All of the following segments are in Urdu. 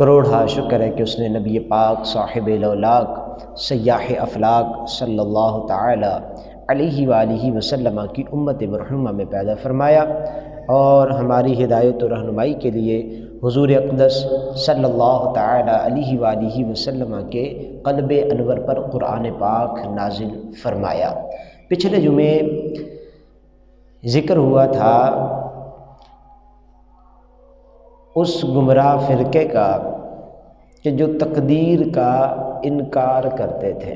کروڑا شکر ہے کہ اس نے نبی پاک صاحب لولاک سیاح افلاک صلی اللہ تعالی علیہ وآلہ وسلم کی امت مرحومہ میں پیدا فرمایا، اور ہماری ہدایت و رہنمائی کے لیے حضور اقدس صلی اللہ تعالی علیہ وآلہ وسلم کے قلب انور پر قرآن پاک نازل فرمایا۔ پچھلے جمعے ذکر ہوا تھا اس گمراہ فرقے کا کہ جو تقدیر کا انکار کرتے تھے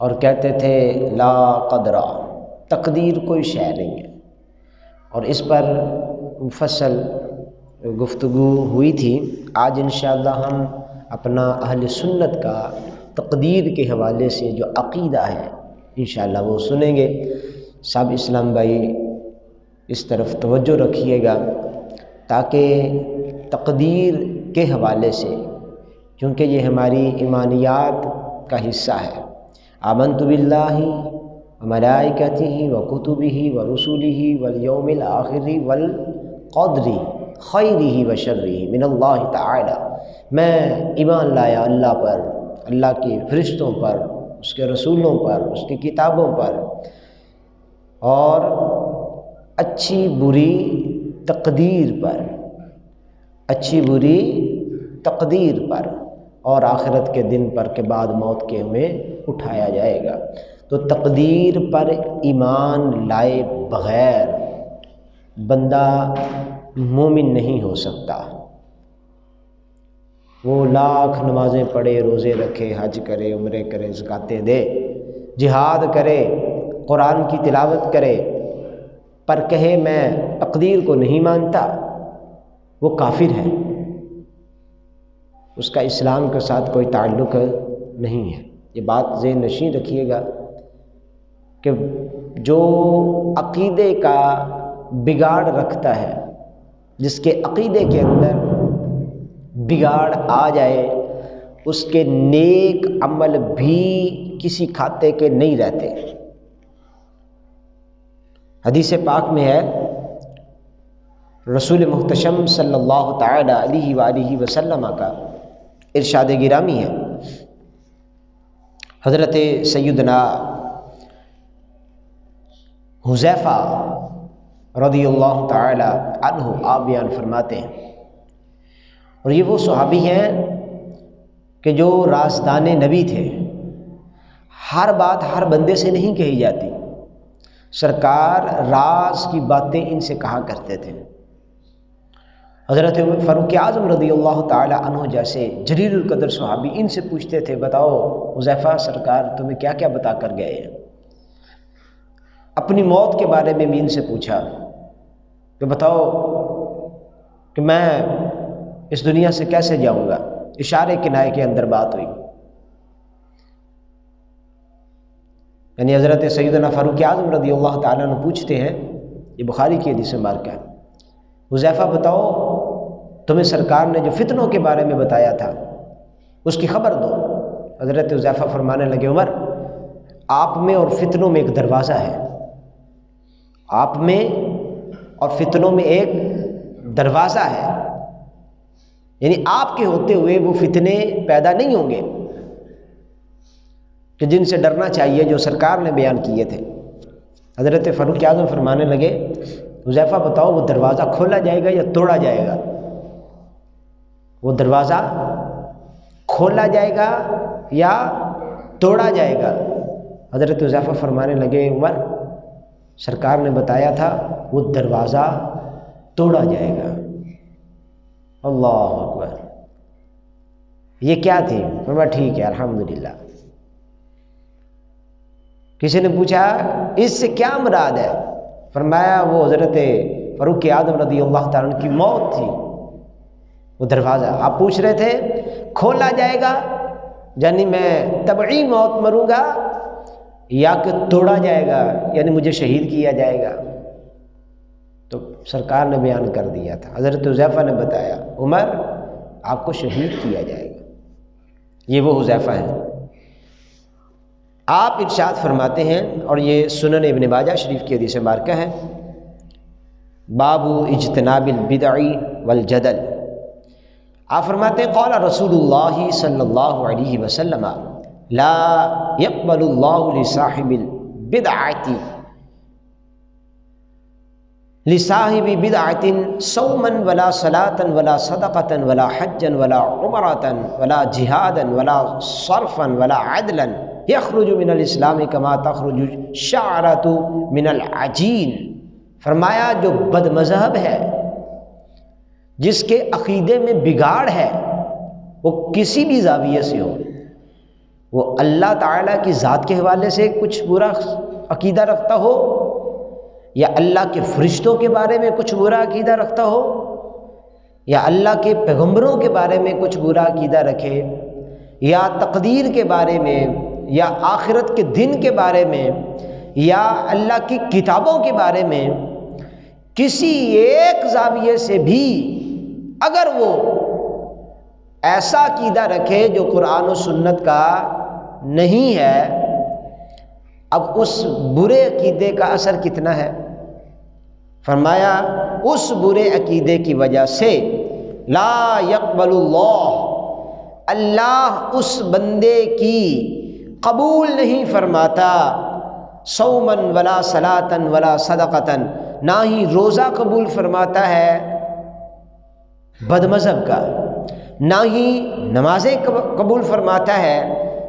اور کہتے تھے لا قدرہ، تقدیر کوئی شے نہیں ہے، اور اس پر مفصل گفتگو ہوئی تھی۔ آج انشاءاللہ ہم اپنا اہل سنت کا تقدیر کے حوالے سے جو عقیدہ ہے انشاءاللہ وہ سنیں گے۔ سب اسلام بھائی اس طرف توجہ رکھیے گا تاکہ تقدیر کے حوالے سے، کیونکہ یہ ہماری ایمانیات کا حصہ ہے، آمنت باللہ وملائکتہ وکتبہ ورسلہ والیوم الآخر والقدر خیرہ وشرہ من اللہ تعالی، میں ایمان لایا اللہ پر، اللہ کے فرشتوں پر، اس کے رسولوں پر، اس کی کتابوں پر، اور اچھی بری تقدیر پر، اچھی بری تقدیر پر، اور آخرت کے دن پر کہ بعد موت کے ہمیں اٹھایا جائے گا۔ تو تقدیر پر ایمان لائے بغیر بندہ مومن نہیں ہو سکتا۔ وہ لاکھ نمازیں پڑھے، روزے رکھے، حج کرے، عمرے کرے، زکاتیں دے، جہاد کرے، قرآن کی تلاوت کرے، پر کہے میں تقدیر کو نہیں مانتا، وہ کافر ہے، اس کا اسلام کے ساتھ کوئی تعلق نہیں ہے۔ یہ بات ذہن نشین رکھیے گا کہ جو عقیدے کا بگاڑ رکھتا ہے، جس کے عقیدے کے اندر بگاڑ آ جائے، اس کے نیک عمل بھی کسی کھاتے کے نہیں رہتے۔ حدیث پاک میں ہے، رسول محتشم صلی اللہ تعالی علیہ وآلہ وسلم کا ارشاد گرامی ہے، حضرت سیدنا حذیفہ رضی اللہ تعالی عنہ آپ بیان فرماتے ہیں، اور یہ وہ صحابی ہیں کہ جو رازدان نبی تھے، ہر بات ہر بندے سے نہیں کہی جاتی، سرکار راز کی باتیں ان سے کہا کرتے تھے۔ حضرت فاروق اعظم رضی اللہ تعالی عنہ جیسے جلیل القدر صحابی ان سے پوچھتے تھے، بتاؤ حذیفہ سرکار تمہیں کیا کیا بتا کر گئے ہیں؟ اپنی موت کے بارے میں بھی ان سے پوچھا کہ بتاؤ کہ میں اس دنیا سے کیسے جاؤں گا، اشارے کنائے کے اندر بات ہوئی۔ یعنی حضرت سیدنا فاروق اعظم رضی اللہ تعالیٰ عنہ پوچھتے ہیں، یہ بخاری کی حدیث مبارکہ ہے، حذیفہ بتاؤ تمہیں سرکار نے جو فتنوں کے بارے میں بتایا تھا اس کی خبر دو۔ حضرت حذیفہ فرمانے لگے، عمر آپ میں اور فتنوں میں ایک دروازہ ہے، آپ میں اور فتنوں میں ایک دروازہ ہے، یعنی آپ کے ہوتے ہوئے وہ فتنے پیدا نہیں ہوں گے کہ جن سے ڈرنا چاہیے، جو سرکار نے بیان کیے تھے۔ حضرت فاروق اعظم فرمانے لگے، حذیفہ بتاؤ وہ دروازہ کھولا جائے گا یا توڑا جائے گا؟ وہ دروازہ کھولا جائے گا یا توڑا جائے گا؟ حضرت حذیفہ فرمانے لگے، عمر سرکار نے بتایا تھا وہ دروازہ توڑا جائے گا۔ اللہ اکبر، یہ کیا تھی؟ فرمایا ٹھیک ہے الحمدللہ۔ کسی نے پوچھا اس سے کیا مراد ہے؟ فرمایا وہ حضرت فاروق اعظم رضی اللہ تعالیٰ عنہ کی موت تھی، وہ دروازہ۔ آپ پوچھ رہے تھے کھولا جائے گا یعنی میں طبعی موت مروں گا، یا کہ توڑا جائے گا یعنی مجھے شہید کیا جائے گا؟ تو سرکار نے بیان کر دیا تھا، حضرت حذیفہ نے بتایا، عمر آپ کو شہید کیا جائے گا۔ یہ وہ حذیفہ ہے۔ آپ ارشاد فرماتے ہیں، اور یہ سنن ابن ماجہ شریف کی حدیث مبارکہ ہے، باب اجتناب البدع والجدل، آپ فرماتے ہیں قال رسول اللہ صلی اللہ علیہ وسلم لا يقبل اللہ لصاحب البدعۃ صوما ولا صلاة ولا صدقة ولا حجا ولا عمرة ولا جہادا ولا صرفا ولا عدلا یخرج من الاسلام کما تخرج الشعرة من العجین. فرمایا جو بد مذہب ہے، جس کے عقیدے میں بگاڑ ہے، وہ کسی بھی زاویے سے ہو، وہ اللہ تعالیٰ کی ذات کے حوالے سے کچھ برا عقیدہ رکھتا ہو، یا اللہ کے فرشتوں کے بارے میں کچھ برا عقیدہ رکھتا ہو، یا اللہ کے پیغمبروں کے بارے میں کچھ برا عقیدہ رکھے، یا تقدیر کے بارے میں، یا آخرت کے دن کے بارے میں، یا اللہ کی کتابوں کے بارے میں، کسی ایک زاویے سے بھی اگر وہ ایسا عقیدہ رکھے جو قرآن و سنت کا نہیں ہے، اب اس برے عقیدے کا اثر کتنا ہے؟ فرمایا اس برے عقیدے کی وجہ سے لا يقبل اللہ اس بندے کی قبول نہیں فرماتا، صومن ولا صلاۃ ولا صدقۃ، نہ ہی روزہ قبول فرماتا ہے بد مذہب کا، نہ ہی نمازیں قبول فرماتا ہے،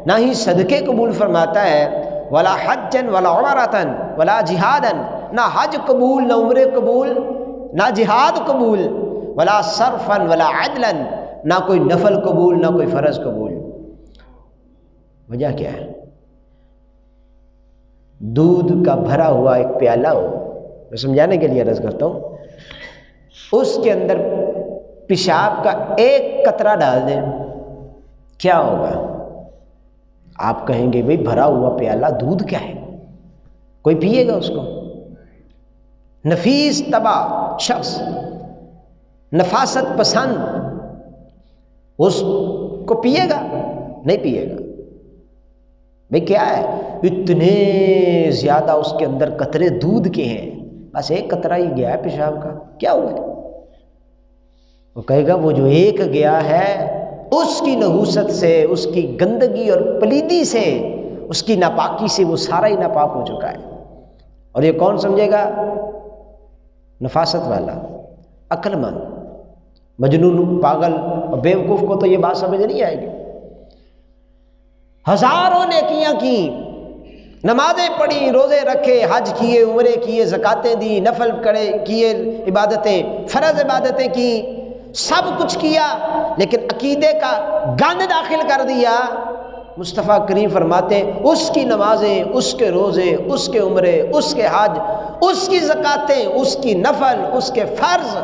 نہ ہی صدقے قبول فرماتا ہے، ولا حجا ولا عمرۃ ولا جہادا، نہ حج قبول، نہ عمرے قبول، نہ جہاد قبول، ولا صرفا ولا عدلا، نہ کوئی نفل قبول، نہ کوئی فرض قبول. وجہ کیا ہے؟ دودھ کا بھرا ہوا ایک پیالہ ہو، میں سمجھانے کے لیے عرض کرتا ہوں، اس کے اندر پیشاب کا ایک قطرہ ڈال دیں، کیا ہوگا؟ آپ کہیں گے بھئی بھرا ہوا پیالہ دودھ کیا ہے، کوئی پیے گا اس کو؟ نفیس طبع شخص، نفاست پسند، اس کو پیے گا؟ نہیں پیے گا. بھئی کیا ہے؟ اتنے زیادہ اس کے اندر قطرے دودھ کے ہیں، بس ایک قطرہ ہی گیا ہے پیشاب کا، کیا ہوا ہے؟ وہ کہے گا وہ جو ایک گیا ہے اس کی نحوست سے، اس کی گندگی اور پلیدی سے، اس کی ناپاکی سے وہ سارا ہی ناپاک ہو چکا ہے. اور یہ کون سمجھے گا؟ نفاست والا، عقل مند، مجنون، پاگل اور بیوقوف کو تو یہ بات سمجھ نہیں آئے گی. ہزاروں نیکیاں کی، نمازیں پڑھی، روزے رکھے، حج کیے، عمرے کیے، زکاتیں دی، نفل کیے، عبادتیں، فرض عبادتیں کی، سب کچھ کیا، لیکن عقیدے کا گند داخل کر دیا. مصطفیٰ کریم فرماتے ہیں اس کی نمازیں، اس کے روزے، اس کے عمرے، اس کے حج، اس کی زکاتیں، اس کی نفل، اس کے فرض،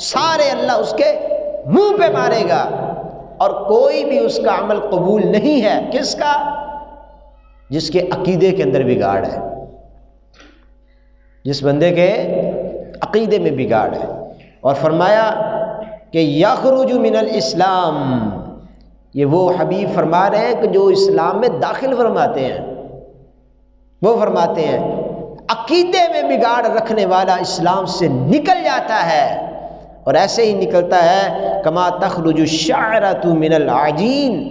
سارے اللہ اس کے منہ پہ مارے گا، اور کوئی بھی اس کا عمل قبول نہیں ہے. کس کا؟ جس کے عقیدے کے اندر بگاڑ ہے، جس بندے کے عقیدے میں بگاڑ ہے. اور فرمایا کہ یخرج من الاسلام، یہ وہ حبیب فرما رہے ہیں کہ جو اسلام میں داخل فرماتے ہیں، وہ فرماتے ہیں عقیدے میں بگاڑ رکھنے والا اسلام سے نکل جاتا ہے، اور ایسے ہی نکلتا ہے کما تخرج الشعرۃ من العجین،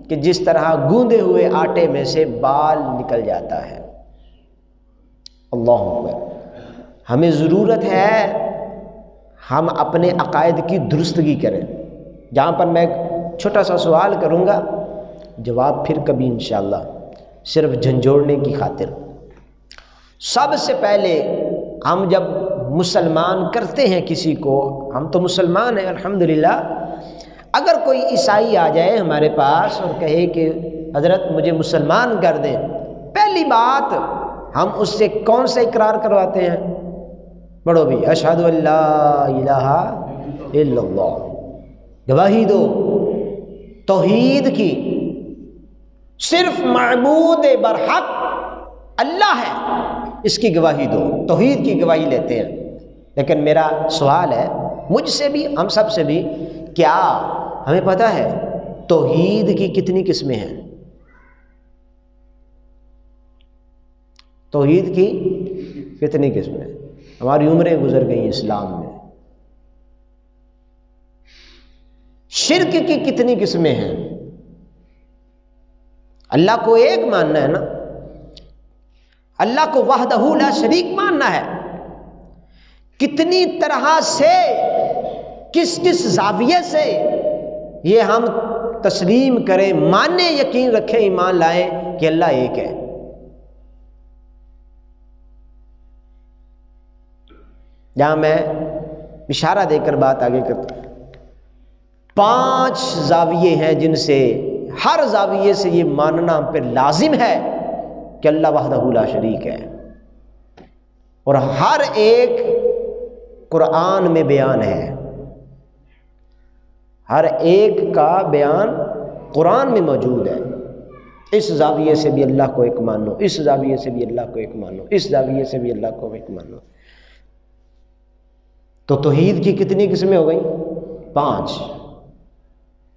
کہ جس طرح گوندے ہوئے آٹے میں سے بال نکل جاتا ہے. اللہ اکبر. ہمیں ضرورت ہے ہم اپنے عقائد کی درستگی کریں. جہاں پر میں چھوٹا سا سوال کروں گا، جواب پھر کبھی انشاءاللہ، صرف جھنجھوڑنے کی خاطر. سب سے پہلے ہم جب مسلمان کرتے ہیں کسی کو، ہم تو مسلمان ہیں الحمدللہ، اگر کوئی عیسائی آ جائے ہمارے پاس اور کہے کہ حضرت مجھے مسلمان کر دیں، پہلی بات ہم اس سے کون سا اقرار کرواتے ہیں؟ پڑھو بھی، اشہد ان لا الہ الا اللہ، گواہی دو توحید کی، صرف معبود برحق اللہ ہے، اس کی گواہی دو. توحید کی گواہی لیتے ہیں. لیکن میرا سوال ہے مجھ سے بھی، ہم سب سے بھی، کیا ہمیں پتہ ہے توحید کی کتنی قسمیں ہیں؟ توحید کی کتنی قسمیں؟ ہماری عمریں گزر گئی اسلام میں. شرک کی کتنی قسمیں ہیں؟ اللہ کو ایک ماننا ہے نا، اللہ کو وحدہ لا شریک ماننا ہے، کتنی طرح سے، کس کس زاویے سے یہ ہم تسلیم کریں، مانیں، یقین رکھیں، ایمان لائیں کہ اللہ ایک ہے۔ جہاں میں اشارہ دے کر بات آگے کرتا ہوں، 5 زاویے ہیں جن سے ہر زاویے سے یہ ماننا ہم پہ لازم ہے کہ اللہ وحدہ لا شریک ہے، اور ہر ایک قرآن میں بیان ہے، ہر ایک کا بیان قرآن میں موجود ہے۔ اس زاویے سے بھی اللہ کو ایک مانو، اس زاویے سے بھی اللہ کو ایک مانو، اس زاویے سے بھی اللہ کو ایک مانو۔ تو توحید کی کتنی قسمیں ہو گئیں؟ 5۔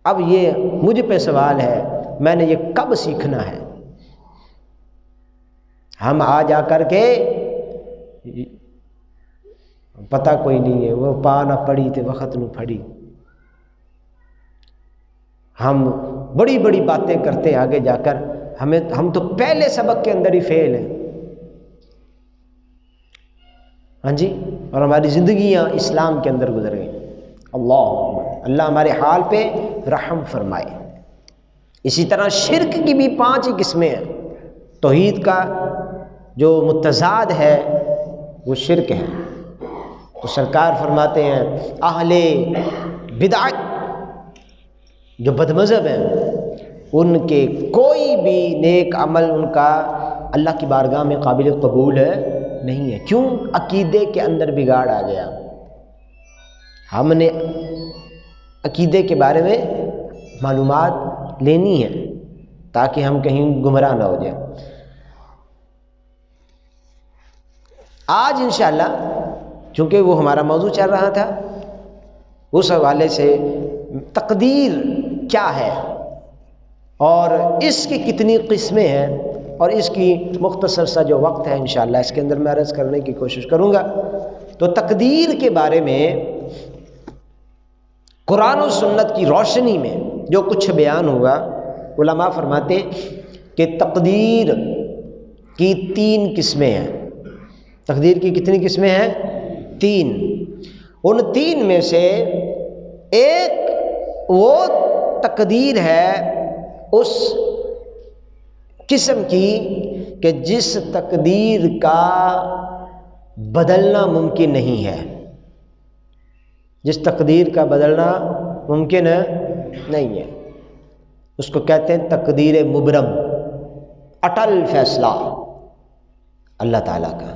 اب یہ مجھ پہ سوال ہے، میں نے یہ کب سیکھنا ہے؟ ہم آ جا کر کے پتہ کوئی نہیں ہے، وہ پا نہ پڑی تے وقت نو پھڑی، ہم بڑی بڑی باتیں کرتے ہیں آگے جا کر، ہم تو پہلے سبق کے اندر ہی فیل ہیں، ہاں جی، اور ہماری زندگیاں اسلام کے اندر گزر گئیں۔ اللہ ہمارے حال پہ رحم فرمائے۔ اسی طرح شرک کی بھی 5 ہی قسمیں ہیں۔ توحید کا جو متضاد ہے وہ شرک ہے۔ تو سرکار فرماتے ہیں اہل بدعت جو بدمذہب ہیں، ان کے کوئی بھی نیک عمل ان کا اللہ کی بارگاہ میں قابل قبول نہیں ہے۔ کیوں؟ عقیدے کے اندر بگاڑ آ گیا۔ ہم نے عقیدے کے بارے میں معلومات لینی ہے تاکہ ہم کہیں گمراہ نہ ہو جائیں۔ آج انشاءاللہ چونکہ وہ ہمارا موضوع چل رہا تھا، اس حوالے سے تقدیر کیا ہے اور اس کی کتنی قسمیں ہیں، اور اس کی مختصر سا جو وقت ہے انشاءاللہ اس کے اندر میں عرض کرنے کی کوشش کروں گا۔ تو تقدیر کے بارے میں قرآن و سنت کی روشنی میں جو کچھ بیان ہوا، علماء فرماتے کہ تقدیر کی 3 قسمیں ہیں۔ تقدیر کی کتنی قسمیں ہیں؟ 3۔ ان 3 میں سے ایک وہ تقدیر ہے اس قسم کی کہ جس تقدیر کا بدلنا ممکن نہیں ہے، جس تقدیر کا بدلنا ممکن نہیں ہے، اس کو کہتے ہیں تقدیر مبرم، اٹل فیصلہ اللہ تعالیٰ کا،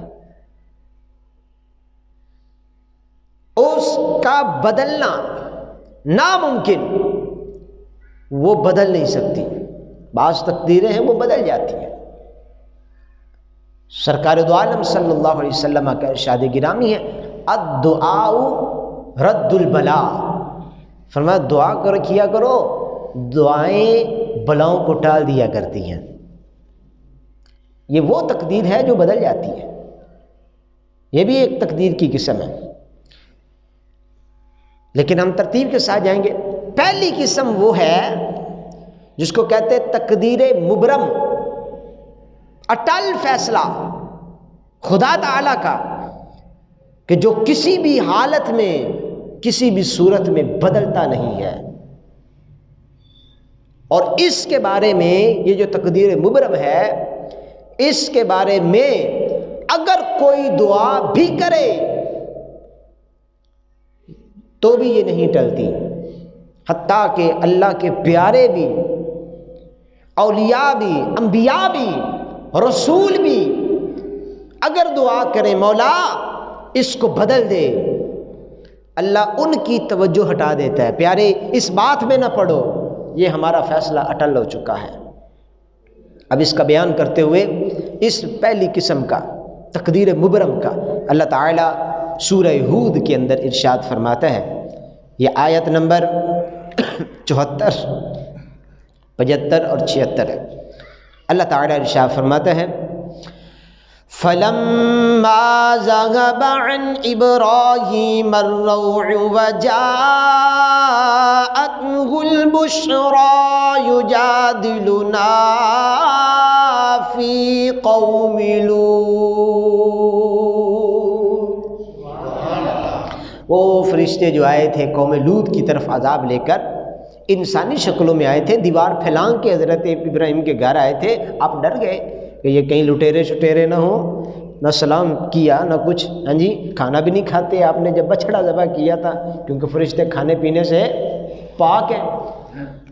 اس کا بدلنا ناممکن، وہ بدل نہیں سکتی۔ بعض تقدیریں ہیں وہ بدل جاتی ہیں۔ سرکار دو عالم صلی اللہ علیہ وسلم کا ارشاد گرامی ہے الدعاء رد البلاء، فرمایا دعا کیا کرو، دعائیں بلاؤں کو ٹال دیا کرتی ہیں۔ یہ وہ تقدیر ہے جو بدل جاتی ہے، یہ بھی ایک تقدیر کی قسم ہے، لیکن ہم ترتیب کے ساتھ جائیں گے۔ پہلی قسم وہ ہے جس کو کہتے ہیں تقدیر مبرم، اٹل فیصلہ خدا تعالی کا، کہ جو کسی بھی حالت میں کسی بھی صورت میں بدلتا نہیں ہے۔ اور اس کے بارے میں یہ جو تقدیر مبرم ہے، اس کے بارے میں اگر کوئی دعا بھی کرے تو بھی یہ نہیں ٹلتی، حتیٰ کہ اللہ کے پیارے بھی، اولیاء بھی، انبیاء بھی، رسول بھی اگر دعا کریں مولا اس کو بدل دے، اللہ ان کی توجہ ہٹا دیتا ہے، پیارے اس بات میں نہ پڑو، یہ ہمارا فیصلہ اٹل ہو چکا ہے۔ اب اس کا بیان کرتے ہوئے اس پہلی قسم کا تقدیر مبرم کا اللہ تعالیٰ سورہ ہود کے اندر ارشاد فرماتا ہے، یہ آیت نمبر 74، 75 اور 76 ہے۔ اللہ تعالیٰ ارشاد فرماتا ہے فَلَمَّا ذَهَبَ عَنْ إِبْرَاهِيمَ الرَّوْعُ وَجَاءَتْهُ البشرى یجادلنا فی قوم لوط۔ وہ فرشتے جو آئے تھے قوم لوط کی طرف عذاب لے کر، انسانی شکلوں میں آئے تھے، دیوار پھیلان کے حضرت ابراہیم کے گھر آئے تھے۔ آپ ڈر گئے کہ یہ کہیں لٹیرے شٹیرے نہ ہوں، نہ سلام کیا نہ کچھ، ہاں جی کھانا بھی نہیں کھاتے آپ نے جب بچڑا ذبح کیا تھا، کیونکہ فرشتے کھانے پینے سے پاک ہیں۔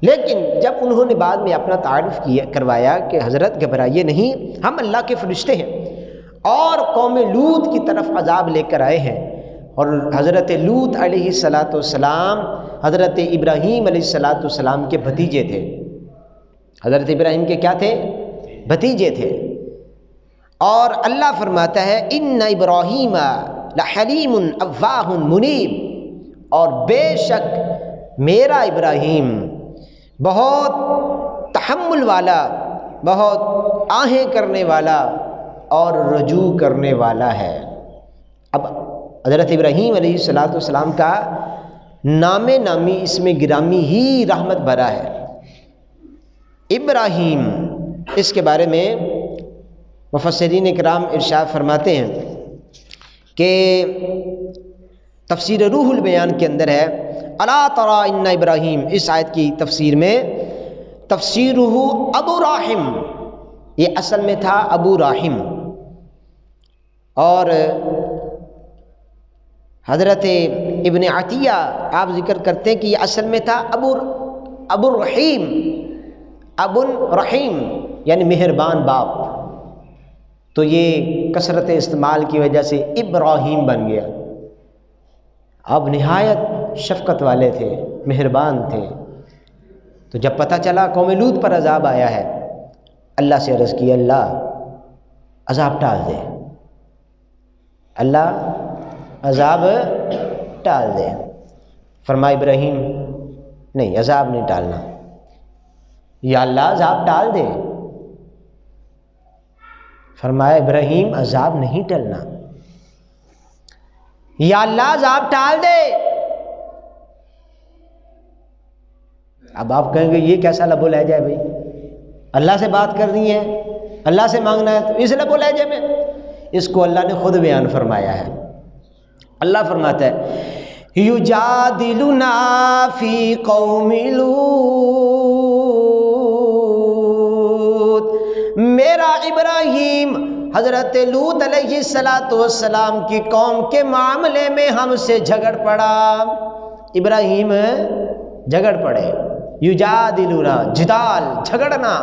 لیکن جب انہوں نے بعد میں اپنا تعارف کروایا کہ حضرت گھبرائیے نہیں، ہم اللہ کے فرشتے ہیں اور قوم لوط کی طرف عذاب لے کر آئے ہیں۔ اور حضرت لوط علیہ السلام حضرت ابراہیم علیہ السلام کے بھتیجے تھے۔ حضرت ابراہیم کے کیا تھے؟ بھتیجے تھے۔ اور اللہ فرماتا ہے ان ابراہیم لحلیم اواہ منیب، اور بے شک میرا ابراہیم بہت تحمل والا، بہت آہیں کرنے والا اور رجوع کرنے والا ہے۔ اب حضرت ابراہیم علیہ السلام کا نام نامی اس میں گرامی ہی رحمت بھرا ہے۔ ابراہیم، اس کے بارے میں مفسرین کرام ارشاد فرماتے ہیں کہ تفسیر روح البیان کے اندر ہے الا تری ان ابراہیم، اس آیت کی تفسیر میں تفسیرہ ابو راحم، یہ اصل میں تھا ابو راحم، اور حضرت ابن عطیہ آپ ذکر کرتے ہیں کہ یہ اصل میں تھا ابو الرحیم، ابو الرحیم یعنی مہربان باپ، تو یہ کثرت استعمال کی وجہ سے ابراہیم بن گیا۔ اب نہایت شفقت والے تھے، مہربان تھے۔ تو جب پتہ چلا قوم لوط پر عذاب آیا ہے، اللہ سے عرض کی اللہ عذاب ٹال دے، اللہ عذاب ٹال دے۔ فرمایا ابراہیم نہیں، عذاب نہیں ٹالنا، یا اللہ عذاب ٹال دے۔ فرمایا ابراہیم عذاب نہیں ٹلنا، یا اللہ عذاب ٹال دے۔ اب آپ کہیں گے یہ کیسا لب و لہجہ ہے بھائی، اللہ سے بات کرنی ہے، اللہ سے مانگنا ہے تو اس لب و لہجے میں؟ اس کو اللہ نے خود بیان فرمایا ہے۔ اللہ فرماتا ہے یجادلنا فی قوم لوط، میرا ابراہیم حضرت لوط علیہ السلام کی قوم کے معاملے میں ہم سے جھگڑ پڑا۔ ابراہیم جھگڑ پڑے، یجادلنا جدال، جھگڑنا،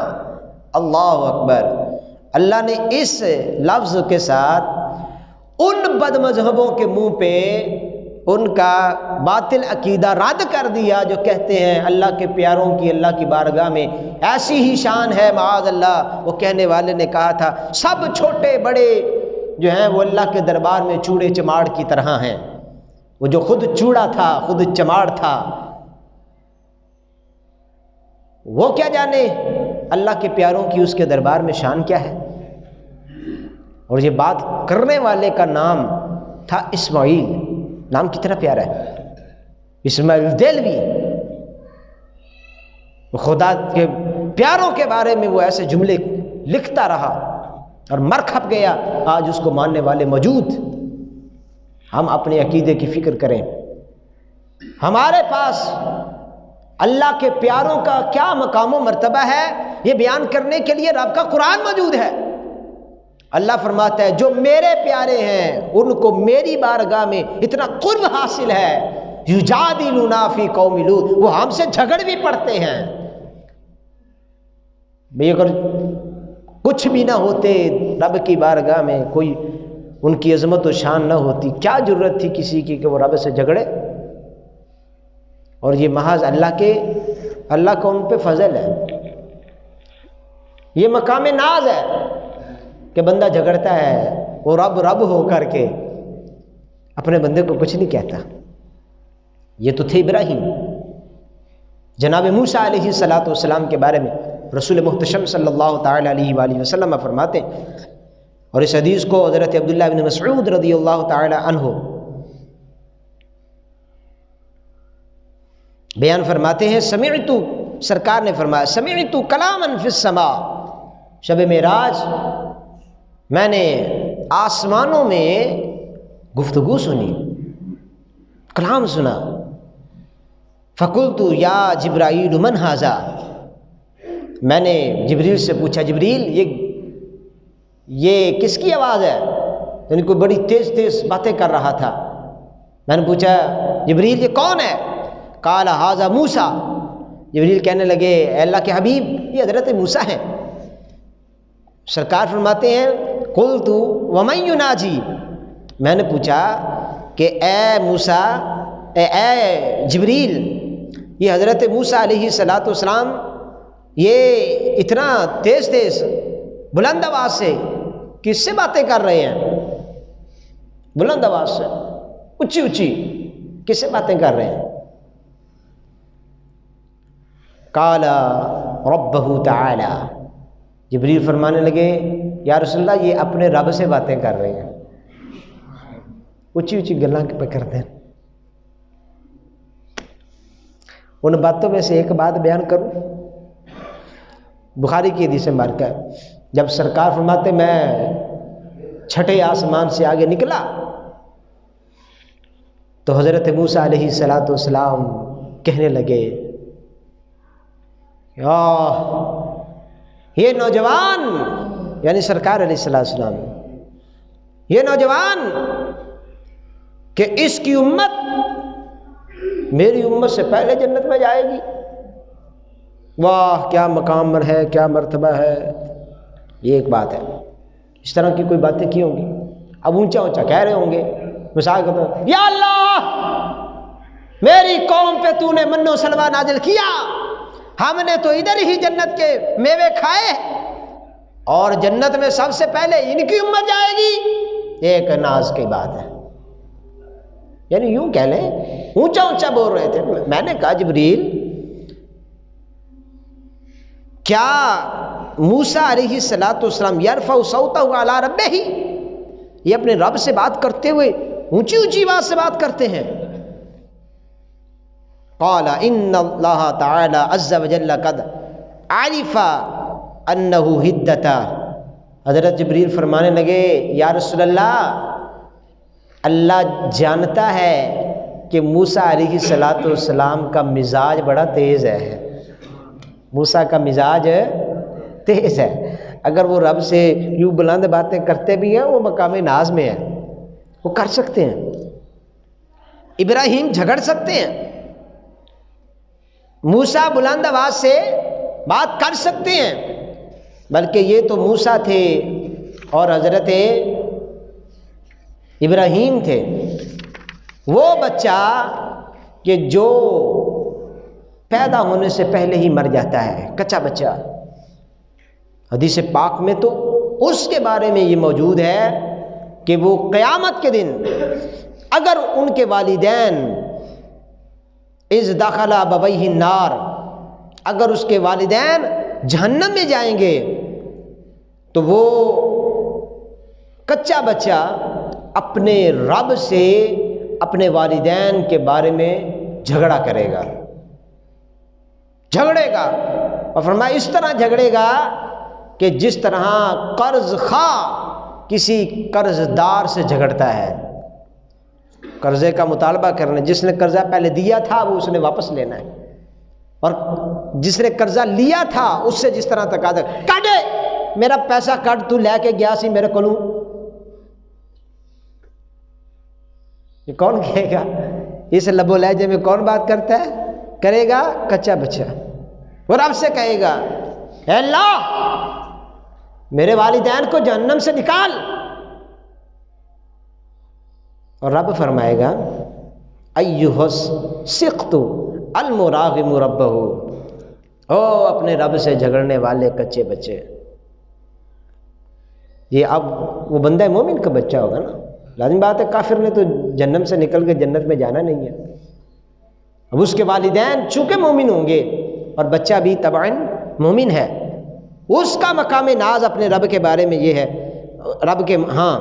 اللہ اکبر۔ اللہ نے اس لفظ کے ساتھ ان بد مذہبوں کے منہ پہ ان کا باطل عقیدہ رد کر دیا جو کہتے ہیں اللہ کے پیاروں کی اللہ کی بارگاہ میں ایسی ہی شان ہے، معاذ اللہ۔ وہ کہنے والے نے کہا تھا سب چھوٹے بڑے جو ہیں وہ اللہ کے دربار میں چوڑے چماڑ کی طرح ہیں۔ وہ جو خود چوڑا تھا، خود چماڑ تھا، وہ کیا جانے اللہ کے پیاروں کی اس کے دربار میں شان کیا ہے۔ اور یہ بات کرنے والے کا نام تھا اسماعیل، نام کتنا پیارا ہے، اسماعیل دہلوی۔ خدا کے پیاروں کے بارے میں وہ ایسے جملے لکھتا رہا اور مر کھپ گیا، آج اس کو ماننے والے موجود۔ ہم اپنے عقیدے کی فکر کریں، ہمارے پاس اللہ کے پیاروں کا کیا مقام و مرتبہ ہے، یہ بیان کرنے کے لیے رب کا قرآن موجود ہے۔ اللہ فرماتا ہے جو میرے پیارے ہیں ان کو میری بارگاہ میں اتنا قرب حاصل ہے، یجادلنا فی قوم لوط، وہ ہم سے جھگڑ بھی پڑتے ہیں۔ بھئی اگر کچھ بھی نہ ہوتے رب کی بارگاہ میں، کوئی ان کی عظمت و شان نہ ہوتی، کیا ضرورت تھی کسی کی کہ وہ رب سے جھگڑے؟ اور یہ محض اللہ کا ان پہ فضل ہے، یہ مقام ناز ہے کہ بندہ جھگڑتا ہے، وہ رب ہو کر کے اپنے بندے کو کچھ نہیں کہتا۔ یہ تو تھے ابراہیم۔ جناب موسیٰ علیہ السلام کے بارے میں رسول محتشم صلی اللہ تعالی علیہ وآلہ وسلم فرماتے ہیں، اور اس حدیث کو حضرت عبداللہ بن مسعود رضی اللہ تعالی عنہ بیان فرماتے ہیں سمعتو، سرکار نے فرمایا سمعتو کلاما فی السماء، شب معراج میں نے آسمانوں میں گفتگو سنی، کلام سنا۔ فقلت یا جبرائیل من ھذا، میں نے جبریل سے پوچھا جبریل یہ کس کی آواز ہے؟ یعنی کوئی بڑی تیز تیز باتیں کر رہا تھا۔ میں نے پوچھا جبریل یہ کون ہے؟ قال ھذا موسیٰ، جبریل کہنے لگے اے اللہ کے حبیب یہ حضرت موسیٰ ہیں۔ سرکار فرماتے ہیں قلت ومن یناجی، میں نے پوچھا کہ اے موسیٰ اے جبریل یہ حضرت موسیٰ علیہ السلام یہ اتنا تیز تیز بلند آواز سے کس سے باتیں کر رہے ہیں؟ بلند آواز سے اونچی اونچی کس سے باتیں کر رہے ہیں؟ قال ربہ تعالی، جبریل فرمانے لگے یا رسول اللہ یہ اپنے رب سے باتیں کر رہے ہیں، اونچی اونچی گلاں پہ کرتے ہیں۔ ان باتوں میں سے ایک بات بیان کروں، بخاری کی حدیث مبارکہ جب سرکار فرماتے میں چھٹے آسمان سے آگے نکلا تو حضرت موسیٰ علیہ السلام کہنے لگے یہ نوجوان، یعنی سرکار علیہ السلام، یہ نوجوان کہ اس کی امت میری امت سے پہلے جنت میں جائے گی، واہ کیا مقام ہے، کیا مرتبہ ہے۔ یہ ایک بات ہے، اس طرح کی کوئی باتیں کی ہوں گی، اب اونچا اونچا کہہ رہے ہوں گے، مثال کے طور پر یا اللہ میری قوم پہ تو نے من و سلوہ نازل کیا، ہم نے تو ادھر ہی جنت کے میوے کھائے اور جنت میں سب سے پہلے ان کی امت جائے گی، ایک ناز کی بات ہے۔ یعنی یوں کہہ لیں اونچا اونچا بول رہے تھے۔ میں نے کہا جبریل کیا موسیٰ علیہ السلام یرفع صوتہ علی ربہ، یہ اپنے رب سے بات کرتے ہوئے اونچی اونچی آواز سے بات کرتے ہیں؟ قال ان اللہ تعالی عز وجل قد عرف انہ حدۃ، حضرت جبریل فرمانے لگے یا رسول اللہ اللہ جانتا ہے کہ موسیٰ علیہ السلام کا مزاج بڑا تیز ہے، موسیٰ کا مزاج تیز ہے، اگر وہ رب سے یوں بلند باتیں کرتے بھی ہیں وہ مقام ناز میں ہے، وہ کر سکتے ہیں، ابراہیم جھگڑ سکتے ہیں، موسیٰ بلند آواز سے بات کر سکتے ہیں، بلکہ یہ تو موسیٰ تھے اور حضرت ابراہیم تھے، وہ بچہ کہ جو پیدا ہونے سے پہلے ہی مر جاتا ہے، کچا بچہ۔ حدیث پاک میں تو اس کے بارے میں یہ موجود ہے کہ وہ قیامت کے دن اگر ان کے والدین اذ دخل ابویہ النار، اگر اس کے والدین جہنم میں جائیں گے تو وہ کچا بچہ اپنے رب سے اپنے والدین کے بارے میں جھگڑا کرے گا، جھگڑے گا، اور فرمایا اس طرح جھگڑے گا کہ جس طرح قرض خواہ کسی قرض دار سے جھگڑتا ہے، قرضے کا مطالبہ کرنا، جس نے قرضہ پہلے دیا تھا وہ اس نے واپس لینا ہے، اور جس نے قرضہ لیا تھا اس سے جس طرح تقاضا کاٹ میرا پیسہ کاٹ، تو لے کے گیا سی میرے کولوں، یہ کون کہے گا؟ اس لب و لہجے میں کون بات کرتا ہے؟ کرے گا کچا بچہ، وہ رب سے کہے گا اے اللہ میرے والدین کو جہنم سے نکال، اور رب فرمائے گا ایھا السقط المراغم ربہ، او اپنے رب سے جھگڑنے والے کچے بچے۔ یہ اب وہ بندہ مومن کا بچہ ہوگا نا، لازم بات ہے کافر نے تو جہنم سے نکل کے جنت میں جانا نہیں ہے، اب اس کے والدین چونکہ مومن ہوں گے اور بچہ بھی طبعاً مومن ہے، اس کا مقام ناز اپنے رب کے بارے میں یہ ہے، رب کے ہاں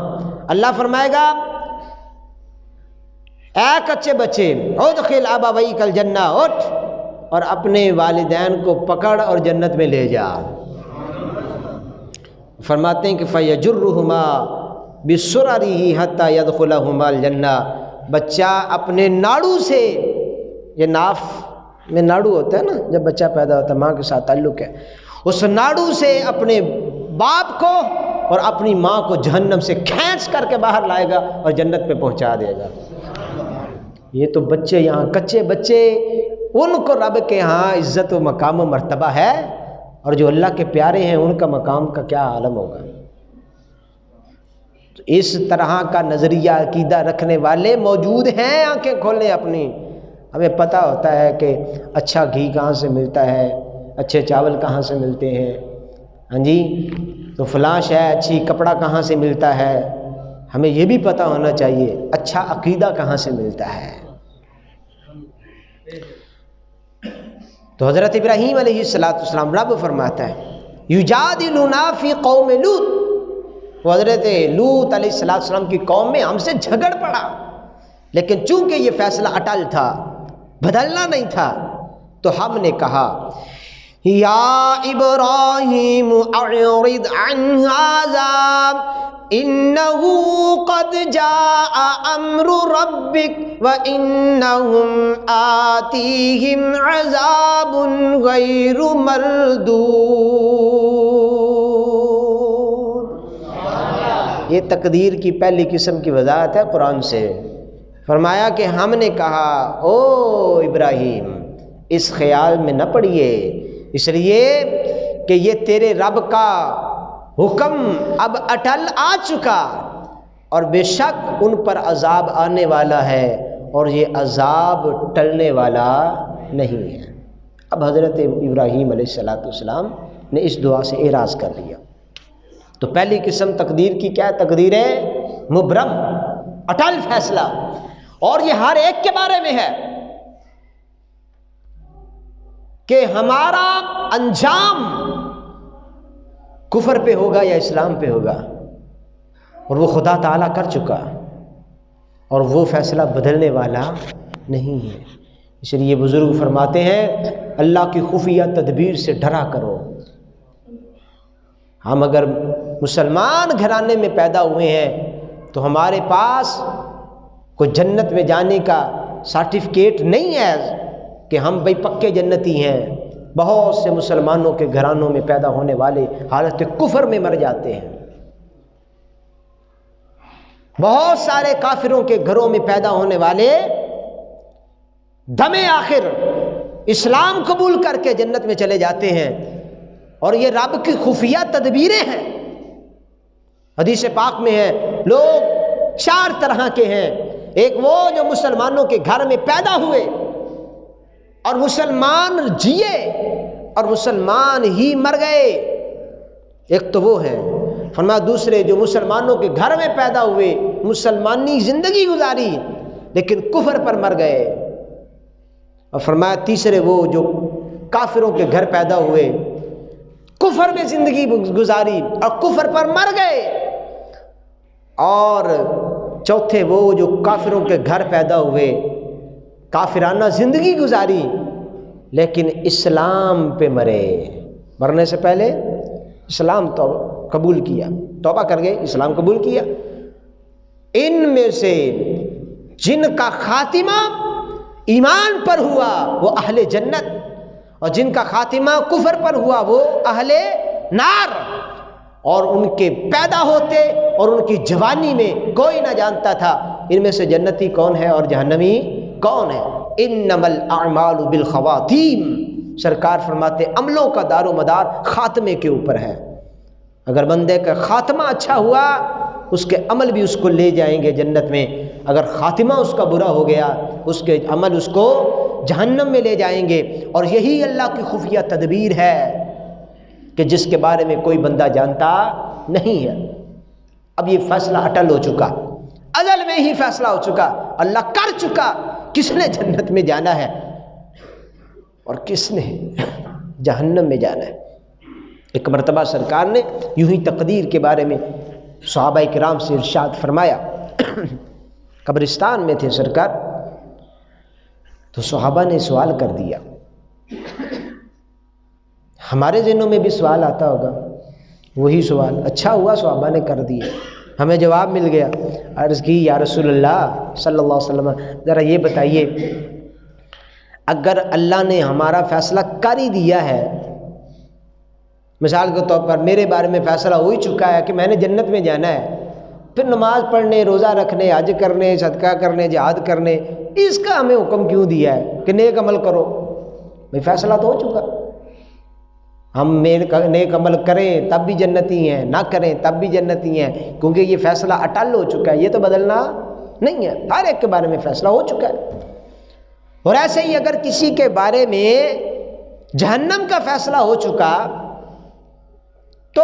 اللہ فرمائے گا اے کچے بچے ادخل ابویک الجنہ، اٹھ اور اپنے والدین کو پکڑ اور جنت میں لے جا۔ فرماتے ہیں کہ فَيَجُرُّهُمَا بِسُرَرِهِ حَتَّى يَدْخُلَهُمَا الْجَنَّةَ، بچہ اپنے ناڑو سے، یہ ناف میں ناڑو ہوتا ہے نا جب بچہ پیدا ہوتا ہے، ماں کے ساتھ تعلق ہے، اس ناڑو سے اپنے باپ کو اور اپنی ماں کو جہنم سے کھینچ کر کے باہر لائے گا اور جنت پہ پہنچا دے گا۔ یہ تو بچے یہاں کچے بچے، ان کو رب کے ہاں عزت و مقام و مرتبہ ہے، اور جو اللہ کے پیارے ہیں ان کا مقام کا کیا عالم ہوگا۔ تو اس طرح کا نظریہ عقیدہ رکھنے والے موجود ہیں، آنکھیں کھولیں اپنی۔ ہمیں پتہ ہوتا ہے کہ اچھا گھی کہاں سے ملتا ہے، اچھے چاول کہاں سے ملتے ہیں، ہاں جی، تو فلاں شے اچھی کپڑا کہاں سے ملتا ہے، ہمیں یہ بھی پتہ ہونا چاہیے اچھا عقیدہ کہاں سے ملتا ہے۔ تو حضرت ابراہیم علیہ السلام رب فرماتا ہے یجادلنا فی قوم لوط، وہ حضرت لوط علیہ السلام کی قوم میں ہم سے جھگڑ پڑا، لیکن چونکہ یہ فیصلہ اٹل تھا، بدلنا نہیں تھا، تو ہم نے کہا یا ابراہیم اعرض عن ھذا انہ قد جاء امر ربک وانہم آتیہم عذاب غیر مردود۔ یہ تقدیر کی پہلی قسم کی وضاحت ہے قرآن سے۔ فرمایا کہ ہم نے کہا او ابراہیم اس خیال میں نہ پڑیے، اس لیے کہ یہ تیرے رب کا حکم اب اٹل آ چکا، اور بے شک ان پر عذاب آنے والا ہے، اور یہ عذاب ٹلنے والا نہیں ہے۔ اب حضرت ابراہیم علیہ السلام نے اس دعا سے اعراض کر لیا۔ تو پہلی قسم تقدیر کی کیا ہے؟ تقدیر مبرم، اٹل فیصلہ، اور یہ ہر ایک کے بارے میں ہے کہ ہمارا انجام کفر پہ ہوگا یا اسلام پہ ہوگا، اور وہ خدا تعالیٰ کر چکا، اور وہ فیصلہ بدلنے والا نہیں ہے۔ اس لیے بزرگ فرماتے ہیں اللہ کی خفیہ تدبیر سے ڈرا کرو۔ ہم اگر مسلمان گھرانے میں پیدا ہوئے ہیں تو ہمارے پاس کوئی جنت میں جانے کا سرٹیفکیٹ نہیں ہے کہ ہم بھئی پکے جنتی ہیں۔ بہت سے مسلمانوں کے گھرانوں میں پیدا ہونے والے حالت کفر میں مر جاتے ہیں، بہت سارے کافروں کے گھروں میں پیدا ہونے والے دم آخر اسلام قبول کر کے جنت میں چلے جاتے ہیں، اور یہ رب کی خفیہ تدبیریں ہیں۔ حدیث پاک میں ہے لوگ چار طرح کے ہیں، ایک وہ جو مسلمانوں کے گھر میں پیدا ہوئے اور مسلمان جیے اور مسلمان ہی مر گئے، ایک تو وہ ہے۔ فرمایا دوسرے جو مسلمانوں کے گھر میں پیدا ہوئے، مسلمانی زندگی گزاری لیکن کفر پر مر گئے، اور فرمایا تیسرے وہ جو کافروں کے گھر پیدا ہوئے، کفر میں زندگی گزاری اور کفر پر مر گئے، اور چوتھے وہ جو کافروں کے گھر پیدا ہوئے، کافرانہ زندگی گزاری لیکن اسلام پہ مرے، مرنے سے پہلے اسلام تو قبول کیا، توبہ کر گئے، اسلام قبول کیا۔ ان میں سے جن کا خاتمہ ایمان پر ہوا وہ اہل جنت، اور جن کا خاتمہ کفر پر ہوا وہ اہل نار، اور ان کے پیدا ہوتے اور ان کی جوانی میں کوئی نہ جانتا تھا ان میں سے جنتی کون ہے اور جہنمی کون ہے۔ انما الاعمال بالخواتیم، سرکار فرماتے عملوں کا دار و مدار خاتمے کے اوپر ہے۔ اگر بندے کا خاتمہ اچھا ہوا اس کے عمل بھی اس کو لے جائیں گے جنت میں، اگر خاتمہ اس کا برا ہو گیا اس کے عمل اس کو جہنم میں لے جائیں گے، اور یہی اللہ کی خفیہ تدبیر ہے کہ جس کے بارے میں کوئی بندہ جانتا نہیں ہے۔ اب یہ فیصلہ اٹل ہو چکا، ازل میں ہی فیصلہ ہو چکا، اللہ کر چکا کس نے جنت میں جانا ہے اور کس نے جہنم میں جانا ہے۔ ایک مرتبہ سرکار نے یوں ہی تقدیر کے بارے میں صحابہ کرام سے ارشاد فرمایا، قبرستان میں تھے سرکار، تو صحابہ نے سوال کر دیا ہمارے ذہنوں میں بھی سوال آتا ہوگا، وہی سوال اچھا ہوا صحابہ نے کر دیا، ہمیں جواب مل گیا۔ عرض کی یا رسول اللہ صلی اللہ علیہ وسلم ذرا یہ بتائیے، اگر اللہ نے ہمارا فیصلہ کر ہی دیا ہے، مثال کے طور پر میرے بارے میں فیصلہ ہو ہی چکا ہے کہ میں نے جنت میں جانا ہے، پھر نماز پڑھنے، روزہ رکھنے، حج کرنے، صدقہ کرنے، جہاد کرنے، اس کا ہمیں حکم کیوں دیا ہے کہ نیک عمل کرو؟ بھائی فیصلہ تو ہو چکا، ہم نیک عمل کریں تب بھی جنتی ہیں، نہ کریں تب بھی جنتی ہیں، کیونکہ یہ فیصلہ اٹل ہو چکا ہے، یہ تو بدلنا نہیں ہے، ہر ایک کے بارے میں فیصلہ ہو چکا ہے۔ اور ایسے ہی اگر کسی کے بارے میں جہنم کا فیصلہ ہو چکا تو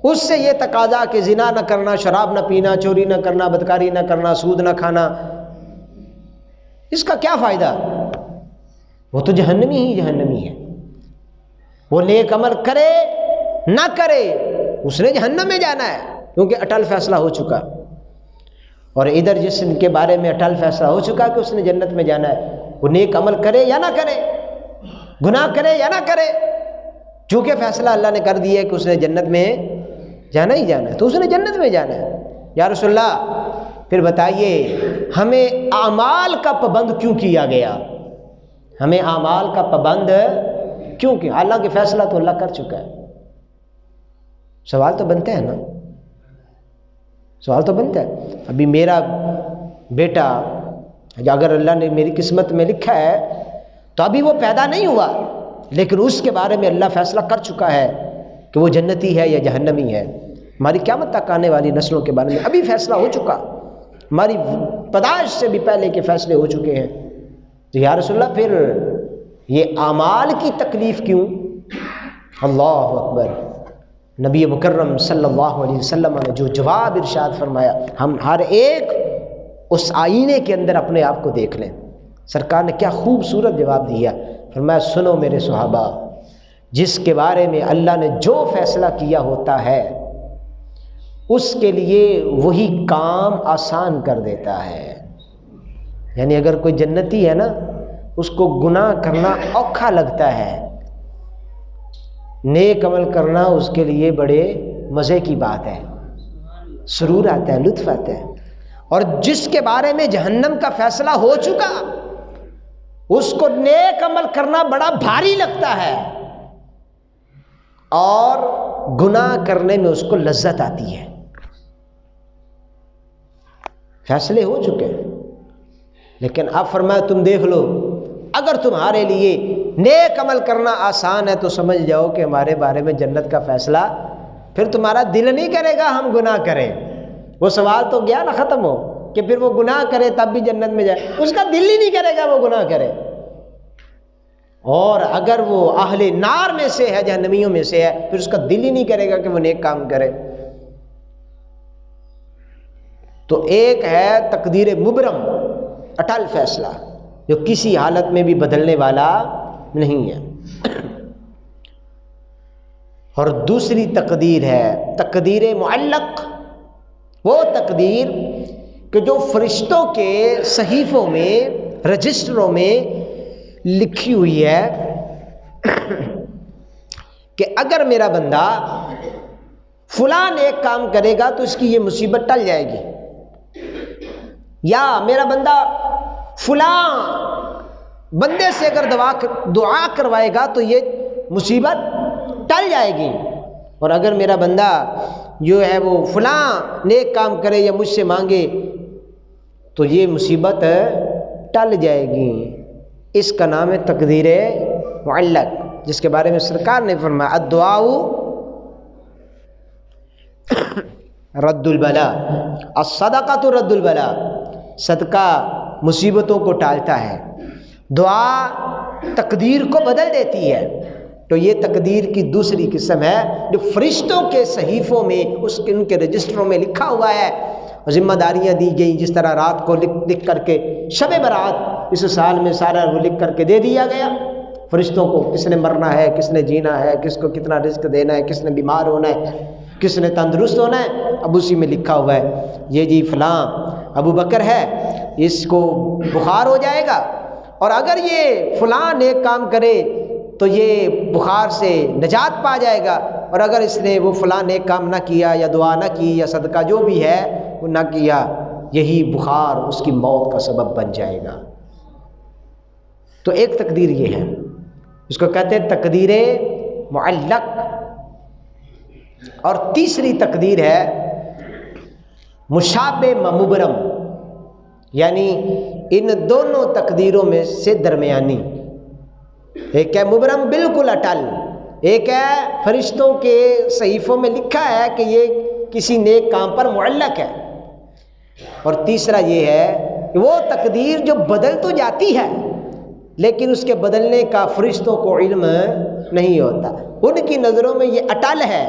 اس سے یہ تقاضا کہ زنا نہ کرنا، شراب نہ پینا، چوری نہ کرنا، بدکاری نہ کرنا، سود نہ کھانا، اس کا کیا فائدہ؟ وہ تو جہنمی ہی جہنمی ہے۔ وہ نیک عمل کرے نہ کرے اس نے جہنم میں جانا ہے، کیونکہ اٹل فیصلہ ہو چکا۔ اور ادھر جس کے بارے میں اٹل فیصلہ ہو چکا کہ اس نے جنت میں جانا ہے، وہ نیک عمل کرے یا نہ کرے، گناہ کرے یا نہ کرے، چونکہ فیصلہ اللہ نے کر دیا ہے کہ اس نے جنت میں جانا ہی جانا ہے، تو اس نے جنت میں جانا ہے۔ یا رسول اللہ پھر بتائیے ہمیں اعمال کا پابند کیوں کیا گیا؟ ہمیں اعمال کا پابند کیوں کیا؟ حالانکہ فیصلہ تو اللہ کر چکا ہے۔ سوال تو بنتا ہے نا، سوال تو بنتا ہے۔ ابھی میرا بیٹا اگر اللہ نے میری قسمت میں لکھا ہے تو ابھی وہ پیدا نہیں ہوا، لیکن اس کے بارے میں اللہ فیصلہ کر چکا ہے کہ وہ جنتی ہے یا جہنمی ہے۔ ہماری قیامت تک آنے والی نسلوں کے بارے میں ابھی فیصلہ ہو چکا، ہماری پیدائش سے بھی پہلے کے فیصلے ہو چکے ہیں۔ تو یا رسول اللہ پھر یہ اعمال کی تکلیف کیوں؟ اللہ اکبر۔ نبی مکرم صلی اللہ علیہ وسلم نے جو جواب ارشاد فرمایا، ہم ہر ایک اس آئینے کے اندر اپنے آپ کو دیکھ لیں۔ سرکار نے کیا خوبصورت جواب دیا، فرمایا سنو میرے صحابہ، جس کے بارے میں اللہ نے جو فیصلہ کیا ہوتا ہے اس کے لیے وہی کام آسان کر دیتا ہے۔ یعنی اگر کوئی جنتی ہے نا، اس کو گناہ کرنا اوکھا لگتا ہے، نیک عمل کرنا اس کے لیے بڑے مزے کی بات ہے، سرور آتا ہے، لطف آتا ہے۔ اور جس کے بارے میں جہنم کا فیصلہ ہو چکا اس کو نیک عمل کرنا بڑا بھاری لگتا ہے، اور گناہ کرنے میں اس کو لذت آتی ہے۔ فیصلے ہو چکے ہیں، لیکن اب فرمایا تم دیکھ لو، اگر تمہارے لیے نیک عمل کرنا آسان ہے تو سمجھ جاؤ کہ ہمارے بارے میں جنت کا فیصلہ، پھر تمہارا دل نہیں کرے گا ہم گناہ کریں۔ وہ سوال تو گیا نا ختم ہو کہ پھر وہ گناہ کرے تب بھی جنت میں جائے، اس کا دل ہی نہیں کرے گا وہ گناہ کرے۔ اور اگر وہ اہل نار میں سے ہے، جہنمیوں میں سے ہے، پھر اس کا دل ہی نہیں کرے گا کہ وہ نیک کام کرے۔ تو ایک ہے تقدیر مبرم، اٹل فیصلہ جو کسی حالت میں بھی بدلنے والا نہیں ہے، اور دوسری تقدیر ہے تقدیر معلق، وہ تقدیر کہ جو فرشتوں کے صحیفوں میں، رجسٹروں میں لکھی ہوئی ہے کہ اگر میرا بندہ فلاں ایک کام کرے گا تو اس کی یہ مصیبت ٹل جائے گی، یا میرا بندہ فلاں بندے سے اگر دعا کروائے گا تو یہ مصیبت ٹل جائے گی، اور اگر میرا بندہ جو ہے وہ فلاں نیک کام کرے یا مجھ سے مانگے تو یہ مصیبت ٹل جائے گی۔ اس کا نام ہے تقدیر معلق، جس کے بارے میں سرکار نے فرمایا الدعاء رد البلا، الصدقۃ رد البلا، صدقہ مصیبتوں کو ٹالتا ہے، دعا تقدیر کو بدل دیتی ہے۔ تو یہ تقدیر کی دوسری قسم ہے جو فرشتوں کے صحیفوں میں، ان کے رجسٹروں میں لکھا ہوا ہے، اور ذمہ داریاں دی گئیں، جس طرح رات کو لکھ کر کے شب برات اس سال میں سارا وہ لکھ کر کے دے دیا گیا فرشتوں کو، کس نے مرنا ہے، کس نے جینا ہے، کس کو کتنا رزق دینا ہے، کس نے بیمار ہونا ہے، کس نے تندرست ہونا ہے، اب اسی میں لکھا ہوا ہے یہ جی فلاں ابو بکر ہے، اس کو بخار ہو جائے گا، اور اگر یہ فلاں نیک کام کرے تو یہ بخار سے نجات پا جائے گا، اور اگر اس نے وہ فلاں نیک کام نہ کیا یا دعا نہ کی یا صدقہ جو بھی ہے وہ نہ کیا، یہی بخار اس کی موت کا سبب بن جائے گا۔ تو ایک تقدیر یہ ہے، اس کو کہتے ہیں تقدیر معلق، اور تیسری تقدیر ہے مشابہ مبرم، یعنی ان دونوں تقدیروں میں سے درمیانی۔ ایک ہے مبرم بالکل اٹل، ایک ہے فرشتوں کے صحیفوں میں لکھا ہے کہ یہ کسی نیک کام پر معلق ہے، اور تیسرا یہ ہے کہ وہ تقدیر جو بدل تو جاتی ہے لیکن اس کے بدلنے کا فرشتوں کو علم نہیں ہوتا، ان کی نظروں میں یہ اٹل ہے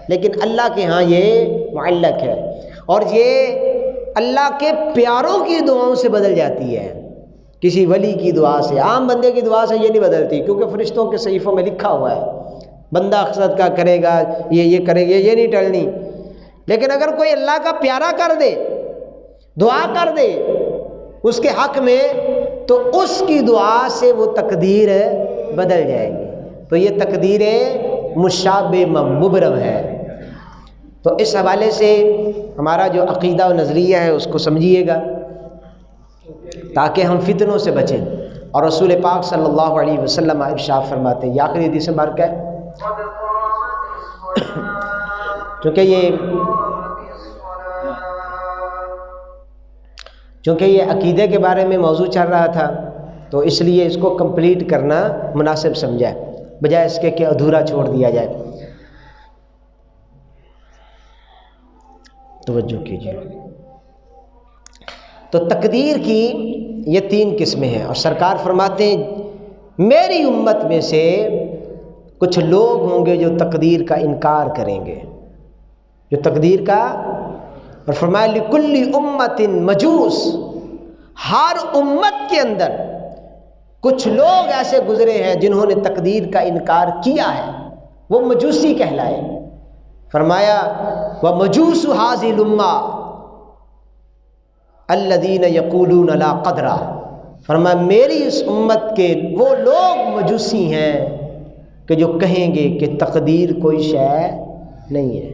لیکن اللہ کے ہاں یہ معلق ہے، اور یہ اللہ کے پیاروں کی دعاؤں سے بدل جاتی ہے، کسی ولی کی دعا سے، عام بندے کی دعا سے یہ نہیں بدلتی، کیونکہ فرشتوں کے صحیفوں میں لکھا ہوا ہے بندہ صدقہ کرے گا، یہ کرے گا، یہ نہیں ٹلنی۔ لیکن اگر کوئی اللہ کا پیارا کر دے، دعا کر دے اس کے حق میں، تو اس کی دعا سے وہ تقدیر بدل جائے گی، تو یہ تقدیر مشابہ مبرم ہے۔ تو اس حوالے سے ہمارا جو عقیدہ و نظریہ ہے اس کو سمجھیے گا تاکہ ہم فتنوں سے بچیں، اور رسول پاک صلی اللہ علیہ وسلم ارشاد فرماتے ہیں، یہ آخری حدیث مبارکہ ہے، چونکہ یہ عقیدے کے بارے میں موضوع چل رہا تھا تو اس لیے اس کو کمپلیٹ کرنا مناسب سمجھا، بجائے اس کے کہ ادھورا چھوڑ دیا جائے۔ توجہ کیجیے، تو تقدیر کی یہ 3 قسمیں ہیں، اور سرکار فرماتے ہیں میری امت میں سے کچھ لوگ ہوں گے جو تقدیر کا انکار کریں گے، جو تقدیر کا، اور فرمایا لِكُلِّ أُمَّةٍ مجوس، ہر امت کے اندر کچھ لوگ ایسے گزرے ہیں جنہوں نے تقدیر کا انکار کیا ہے، وہ مجوسی کہلائے۔ فرمایا وَمَجُوسُ هَذِهِ الْأُمَّةِ الَّذِينَ يَقُولُونَ لَا قَدْرَ، فرمایا میری اس امت کے وہ لوگ مجوسی ہیں کہ جو کہیں گے کہ تقدیر کوئی شے نہیں ہے۔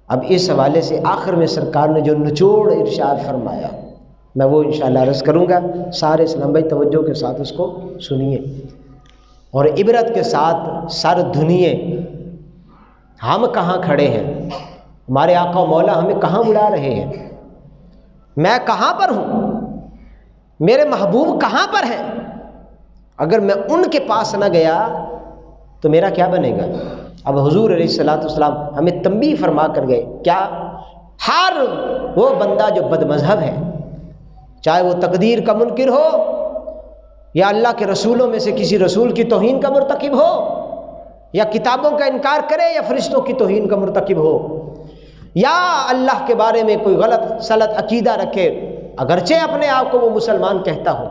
اب اس حوالے سے آخر میں سرکار نے جو نچوڑ ارشاد فرمایا میں وہ انشاءاللہ عرض کروں گا، سارے اسلام بھائی توجہ کے ساتھ اس کو سنیے اور عبرت کے ساتھ سر دھنیے۔ ہم کہاں کھڑے ہیں، ہمارے آقا و مولا ہمیں کہاں بلا رہے ہیں، میں کہاں پر ہوں، میرے محبوب کہاں پر ہیں، اگر میں ان کے پاس نہ گیا تو میرا کیا بنے گا۔ اب حضور علیہ الصلوۃ والسلام ہمیں تنبیہ فرما کر گئے، کیا ہر وہ بندہ جو بد مذہب ہے، چاہے وہ تقدیر کا منکر ہو یا اللہ کے رسولوں میں سے کسی رسول کی توہین کا مرتکب ہو، یا کتابوں کا انکار کرے، یا فرشتوں کی توہین کا مرتکب ہو، یا اللہ کے بارے میں کوئی غلط سلط عقیدہ رکھے، اگرچہ اپنے آپ کو وہ مسلمان کہتا ہو،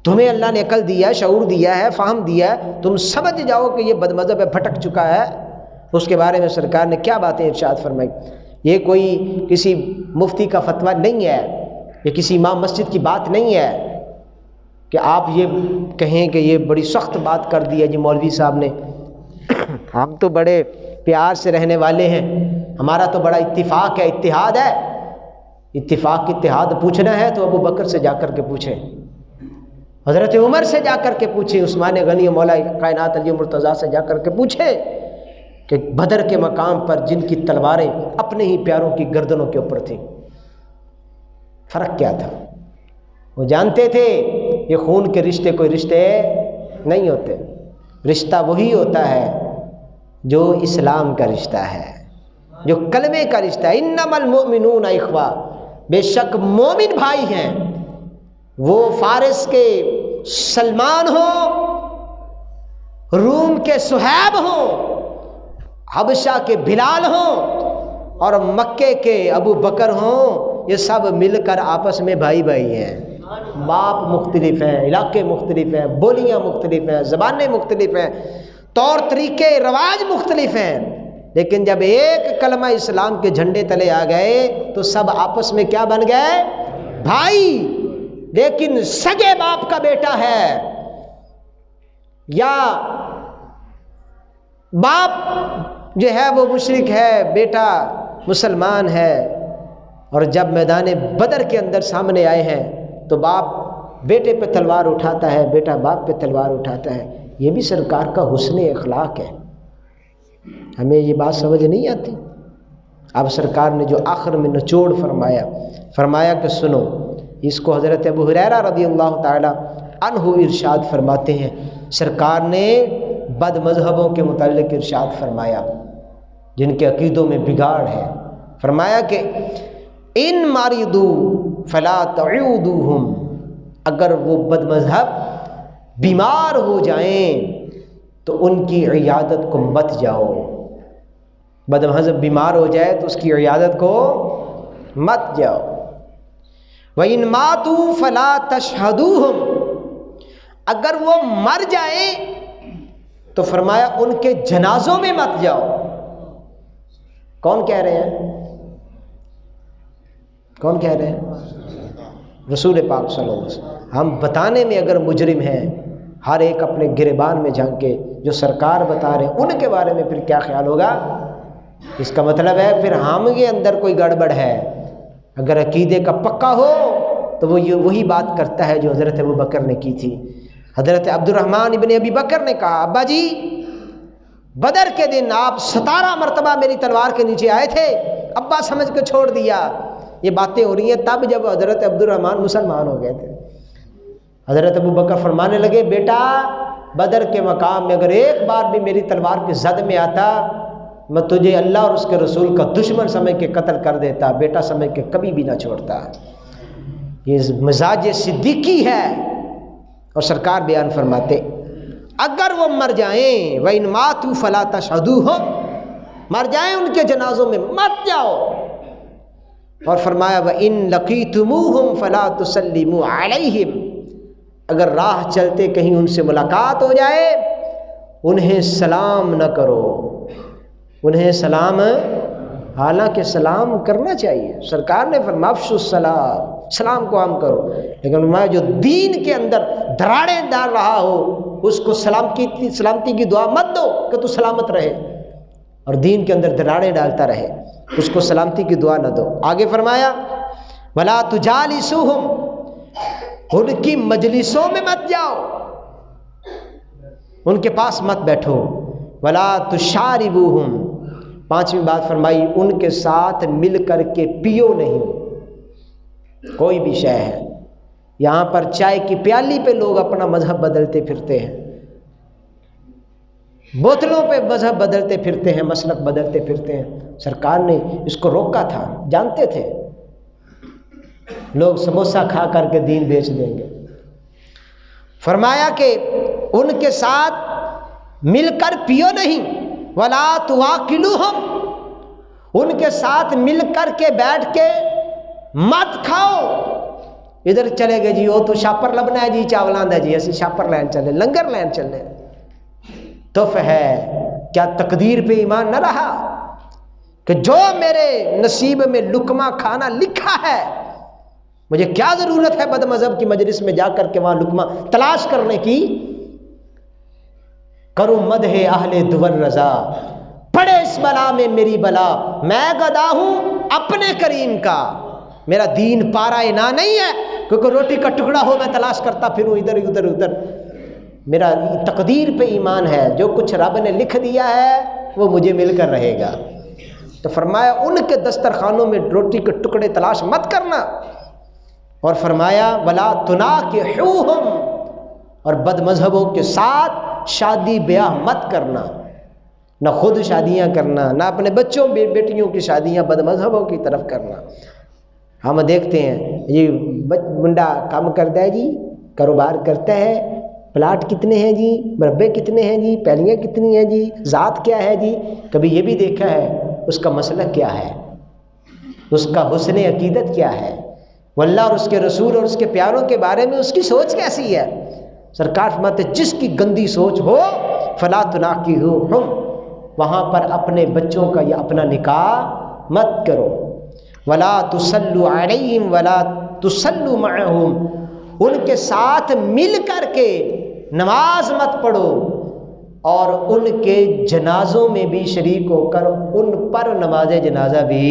تمہیں اللہ نے عقل دیا ہے، شعور دیا ہے، فہم دیا ہے، تم سمجھ جاؤ کہ یہ بد مذہب ہے، بھٹک چکا ہے، اس کے بارے میں سرکار نے کیا باتیں ارشاد فرمائی۔ یہ کوئی کسی مفتی کا فتویٰ نہیں ہے، یہ کسی امام مسجد کی بات نہیں ہے کہ آپ یہ کہیں کہ یہ بڑی سخت بات کر دی ہے جی مولوی صاحب نے۔ ہم تو بڑے پیار سے رہنے والے ہیں، ہمارا تو بڑا اتفاق ہے، اتحاد ہے۔ اتفاق اتحاد پوچھنا ہے تو ابو بکر سے جا کر کے پوچھیں، حضرت عمر سے جا کر کے پوچھیں، عثمان غنی مولا کائنات علی مرتضیٰ سے جا کر کے پوچھیں کہ بدر کے مقام پر جن کی تلواریں اپنے ہی پیاروں کی گردنوں کے اوپر تھیں، فرق کیا تھا؟ وہ جانتے تھے یہ خون کے رشتے کوئی رشتے نہیں ہوتے، رشتہ وہی ہوتا ہے جو اسلام کا رشتہ ہے، جو کلمے کا رشتہ ہے۔ انما المؤمنون اخوہ، بے شک مومن بھائی ہیں، وہ فارس کے سلمان ہوں، روم کے صہیب ہوں، حبشہ کے بلال ہوں، اور مکے کے ابو بکر ہوں، یہ سب مل کر آپس میں بھائی بھائی ہیں۔ باپ مختلف ہیں، علاقے مختلف ہیں، بولیاں مختلف ہیں، زبانیں مختلف ہیں، طور طریقے رواج مختلف ہیں، لیکن جب ایک کلمہ اسلام کے جھنڈے تلے آ گئے تو سب آپس میں کیا بن گئے؟ بھائی۔ لیکن سگے باپ کا بیٹا ہے یا باپ جو ہے وہ مشرک ہے، بیٹا مسلمان ہے، اور جب میدان بدر کے اندر سامنے آئے ہیں تو باپ بیٹے پہ تلوار اٹھاتا ہے، بیٹا باپ پہ تلوار اٹھاتا ہے. یہ بھی سرکار کا حسن اخلاق ہے. ہمیں یہ بات سمجھ نہیں آتی. اب سرکار نے جو آخر میں نچوڑ فرمایا کہ سنو، اس کو حضرت ابو ہریرہ رضی اللہ تعالی عنہ ارشاد فرماتے ہیں، سرکار نے بد مذہبوں کے متعلق ارشاد فرمایا جن کے عقیدوں میں بگاڑ ہے. فرمایا کہ ان ماردو فلا تعودوہم، اگر وہ بد مذہب بیمار ہو جائیں تو ان کی عیادت کو مت جاؤ. بد مذہب بیمار ہو جائے تو اس کی عیادت کو مت جاؤ. وَإِن مَاتُوا فَلَا تَشْهَدُوهُمْ، اگر وہ مر جائیں تو فرمایا ان کے جنازوں میں مت جاؤ. کون کہہ رہے ہیں؟ کون کہہ رہے ہیں؟ رسول پاک صلی اللہ علیہ وسلم. ہم بتانے میں اگر مجرم ہیں، ہر ایک اپنے گریبان میں جھانکے، جو سرکار بتا رہے ہیں ان کے بارے میں پھر کیا خیال ہوگا؟ اس کا مطلب ہے پھر ہم کے اندر کوئی گڑبڑ ہے. اگر عقیدے کا پکا ہو تو وہ وہی بات کرتا ہے جو حضرت ابو بکر نے کی تھی. حضرت عبد الرحمن ابن ابی بکر نے کہا، ابا جی بدر کے دن آپ 17 مرتبہ میری تلوار کے نیچے آئے تھے، ابا سمجھ کے چھوڑ دیا. یہ باتیں ہو رہی ہیں تب جب حضرت عبد الرحمن مسلمان ہو گئے تھے. حضرت ابو بکر فرمانے لگے، بیٹا بدر کے مقام میں اگر ایک بار بھی میری تلوار کی زد میں آتا، میں تجھے اللہ اور اس کے رسول کا دشمن سمجھ کے قتل کر دیتا، بیٹا سمجھ کے کبھی بھی نہ چھوڑتا. یہ مزاج صدیقی ہے. اور سرکار بیان فرماتے، اگر وہ مر جائیں وَإِن مَاتُوا فَلَا تَشْهَدُوهُمْ، مر جائیں ان کے جنازوں میں مت جاؤ. اور فرمایا وَإِن لَقِيتُمُوهُمْ فَلَا تُسَلِّمُوا عَلَيْهِمْ، اگر راہ چلتے کہیں ان سے ملاقات ہو جائے انہیں سلام نہ کرو. انہیں سلام، حالانکہ سلام کرنا چاہیے. سرکار نے فرمایا افشوا السلام، سلام کو عام کرو. لیکن فرمایا جو دین کے اندر دراڑیں ڈال رہا ہو اس کو سلامتی کی دعا مت دو کہ تو سلامت رہے، اور دین کے اندر دراڑیں ڈالتا رہے، اس کو سلامتی کی دعا نہ دو. آگے فرمایا وَلَا تُجَالِسُوهُمْ، ان کی مجلسوں میں مت جاؤ، ان کے پاس مت بیٹھو. وَلَا تُشَارِبُوهُمْ، 5ویں بات فرمائی ان کے ساتھ مل کر کے پیو نہیں. کوئی بھی شے ہے، یہاں پر چائے کی پیالی پہ لوگ اپنا مذہب بدلتے پھرتے ہیں، بوتلوں پہ مذہب بدلتے پھرتے ہیں، مسلک بدلتے پھرتے ہیں. سرکار نے اس کو روکا تھا، جانتے تھے لوگ سموسہ کھا کر کے دین بیچ دیں گے. فرمایا کہ ان کے ساتھ مل کر پیو نہیں. وَلَا تُوَاكِلُوهُمْ، ان کے ساتھ مل کر کے بیٹھ کے مت کھاؤ. ادھر چلے گئے جی وہ تو شاپر لبنا ہے جی، چاولان ہے جی، اسی شاپر لین چلے، لنگر لین چلے. تف ہے کیا تقدیر پہ ایمان نہ رہا کہ جو میرے نصیب میں لقمہ کھانا لکھا ہے، مجھے کیا ضرورت ہے بد مذہب کی مجلس میں جا کر کے وہاں لقمہ تلاش کرنے کی. کروں مدح اہل دور رضا، پڑے اس بلا میں میری بلا، میں گدا ہوں اپنے کریم کا. میرا دین پارا انا نہیں ہے کیونکہ روٹی کا ٹکڑا ہو میں تلاش کرتا پھروں ادھر. میرا تقدیر پہ ایمان ہے، جو کچھ رب نے لکھ دیا ہے وہ مجھے مل کر رہے گا. تو فرمایا ان کے دسترخوانوں میں روٹی کے ٹکڑے تلاش مت کرنا. اور فرمایا وَلَا تُنَاكِحُوهُمْ، اور بد مذہبوں کے ساتھ شادی بیاہ مت کرنا، نہ خود شادیاں کرنا، نہ اپنے بچوں بیٹیوں کی شادیاں بد مذہبوں کی طرف کرنا. ہم دیکھتے ہیں یہ منڈا کام کرتا ہے جی، کاروبار کرتا ہے، پلاٹ کتنے ہیں جی، مربے کتنے ہیں جی، پیلیاں کتنی ہیں جی، ذات کیا ہے جی. کبھی یہ بھی دیکھا ہے اس کا مسلک کیا ہے، اس کا حسن عقیدت کیا ہے، واللہ اور اس کے رسول اور اس کے پیاروں کے بارے میں اس کی سوچ کیسی ہے. سرکار فرماتے جس کی گندی سوچ ہو فلا تناکحوہم، وہاں پر اپنے بچوں کا یا اپنا نکاح مت کرو. ولا تصلوا علیہم ولا تصلوا معہم، ان کے ساتھ مل کر کے نماز مت پڑھو اور ان کے جنازوں میں بھی شریک ہو کر ان پر نماز جنازہ بھی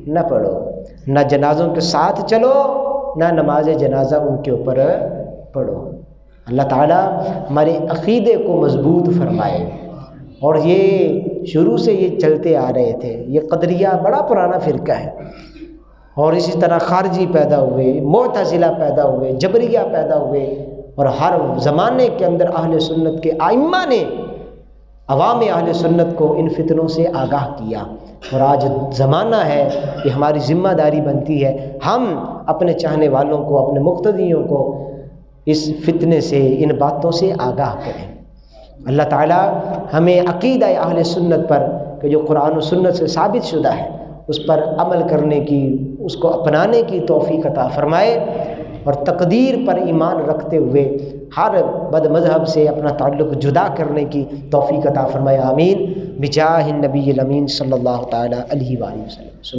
نہ پڑھو، نہ جنازوں کے ساتھ چلو نہ نماز جنازہ ان کے اوپر پڑھو۔ اللہ تعالیٰ ہمارے عقیدے کو مضبوط فرمائے۔ اور یہ شروع سے یہ چلتے آ رہے تھے، یہ قدریہ بڑا پرانا فرقہ ہے، اور اسی طرح خارجی پیدا ہوئے، معتزلہ پیدا ہوئے، جبریہ پیدا ہوئے، اور ہر زمانے کے اندر اہل سنت کے ائمہ نے عوام اہل سنت کو ان فتنوں سے آگاہ کیا۔ اور آج زمانہ ہے کہ ہماری ذمہ داری بنتی ہے ہم اپنے چاہنے والوں کو، اپنے مقتدیوں کو اس فتنے سے، ان باتوں سے آگاہ کریں۔ اللہ تعالیٰ ہمیں عقیدہ اہل سنت پر کہ جو قرآن و سنت سے ثابت شدہ ہے اس پر عمل کرنے کی، اس کو اپنانے کی توفیق عطا فرمائے، اور تقدیر پر ایمان رکھتے ہوئے ہر بد مذہب سے اپنا تعلق جدا کرنے کی توفیق عطا فرمائے، آمین، بجاہ النبی الامین صلی اللہ تعالیٰ علیہ وآلہ وسلم۔